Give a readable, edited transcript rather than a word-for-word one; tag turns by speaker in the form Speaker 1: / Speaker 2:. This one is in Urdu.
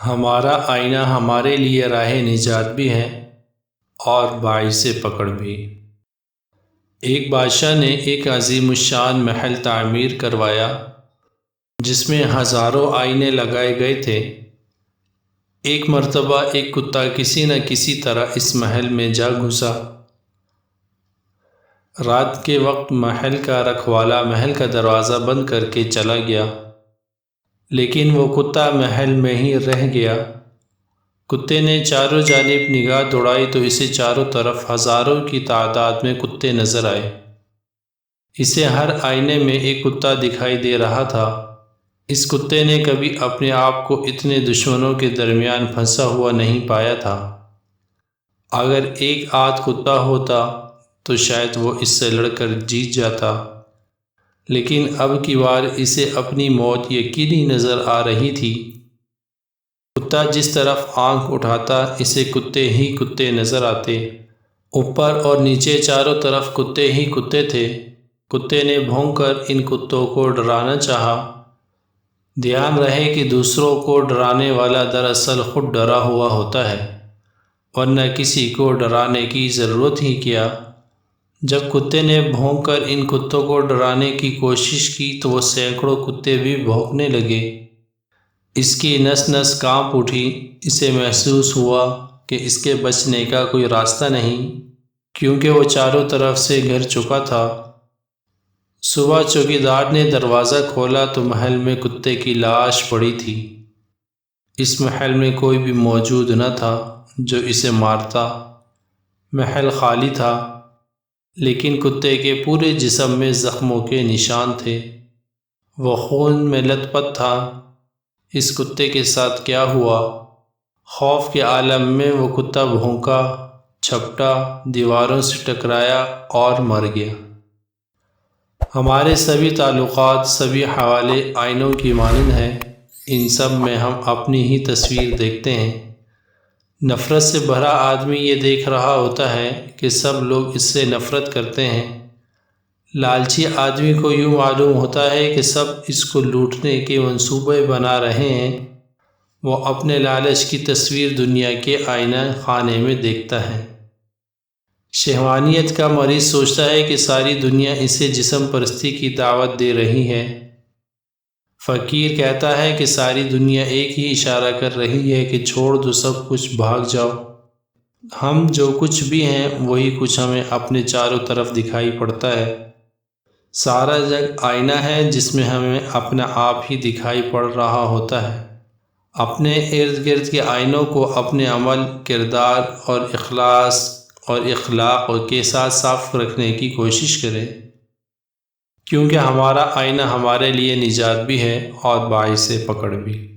Speaker 1: ہمارا آئینہ ہمارے لیے راہ نجات بھی ہے اور باعث پکڑ بھی۔ ایک بادشاہ نے ایک عظیم الشان محل تعمیر کروایا جس میں ہزاروں آئینے لگائے گئے تھے۔ ایک مرتبہ ایک کتا کسی نہ کسی طرح اس محل میں جا گھسا۔ رات کے وقت محل کا رکھوالا محل کا دروازہ بند کر کے چلا گیا، لیکن وہ کتا محل میں ہی رہ گیا۔ کتے نے چاروں جانب نگاہ دوڑائی تو اسے چاروں طرف ہزاروں کی تعداد میں کتے نظر آئے۔ اسے ہر آئینے میں ایک کتا دکھائی دے رہا تھا۔ اس کتے نے کبھی اپنے آپ کو اتنے دشمنوں کے درمیان پھنسا ہوا نہیں پایا تھا۔ اگر ایک آدھ کتا ہوتا تو شاید وہ اس سے لڑ کر جیت جاتا، لیکن اب کی بار اسے اپنی موت یقینی نظر آ رہی تھی۔ کتا جس طرف آنکھ اٹھاتا اسے کتے ہی کتے نظر آتے۔ اوپر اور نیچے چاروں طرف کتے ہی کتے تھے۔ کتے نے بھونک کر ان کتوں کو ڈرانا چاہا۔ دھیان رہے کہ دوسروں کو ڈرانے والا دراصل خود ڈرا ہوا ہوتا ہے، ورنہ کسی کو ڈرانے کی ضرورت ہی کیا۔ جب کتے نے بھونک کر ان کتوں کو ڈرانے کی کوشش کی تو وہ سینکڑوں کتے بھی بھونکنے لگے۔ اس کی نس نس کانپ اٹھی۔ اسے محسوس ہوا کہ اس کے بچنے کا کوئی راستہ نہیں، کیونکہ وہ چاروں طرف سے گھر چکا تھا۔ صبح چوکیدار نے دروازہ کھولا تو محل میں کتے کی لاش پڑی تھی۔ اس محل میں کوئی بھی موجود نہ تھا جو اسے مارتا۔ محل خالی تھا، لیکن کتے کے پورے جسم میں زخموں کے نشان تھے۔ وہ خون میں لت پت تھا۔ اس کتے کے ساتھ کیا ہوا؟ خوف کے عالم میں وہ کتا بھونکا، جھپٹا، دیواروں سے ٹکرایا اور مر گیا۔ ہمارے سبھی تعلقات، سبھی حوالے آئینوں کی مانند ہیں۔ ان سب میں ہم اپنی ہی تصویر دیکھتے ہیں۔ نفرت سے بھرا آدمی یہ دیکھ رہا ہوتا ہے کہ سب لوگ اس سے نفرت کرتے ہیں۔ لالچی آدمی کو یوں معلوم ہوتا ہے کہ سب اس کو لوٹنے کے منصوبے بنا رہے ہیں۔ وہ اپنے لالچ کی تصویر دنیا کے آئینہ خانے میں دیکھتا ہے۔ شہوانیت کا مریض سوچتا ہے کہ ساری دنیا اسے جسم پرستی کی دعوت دے رہی ہے۔ فقیر کہتا ہے کہ ساری دنیا ایک ہی اشارہ کر رہی ہے کہ چھوڑ دو سب کچھ، بھاگ جاؤ۔ ہم جو کچھ بھی ہیں وہی کچھ ہمیں اپنے چاروں طرف دکھائی پڑتا ہے۔ سارا جگ آئینہ ہے جس میں ہمیں اپنا آپ ہی دکھائی پڑ رہا ہوتا ہے۔ اپنے ارد گرد کے آئینوں کو اپنے عمل، کردار اور اخلاص اور اخلاق کے ساتھ صاف رکھنے کی کوشش کریں، کیونکہ ہمارا آئینہ ہمارے لیے نجات بھی ہے اور باعث پکڑ بھی۔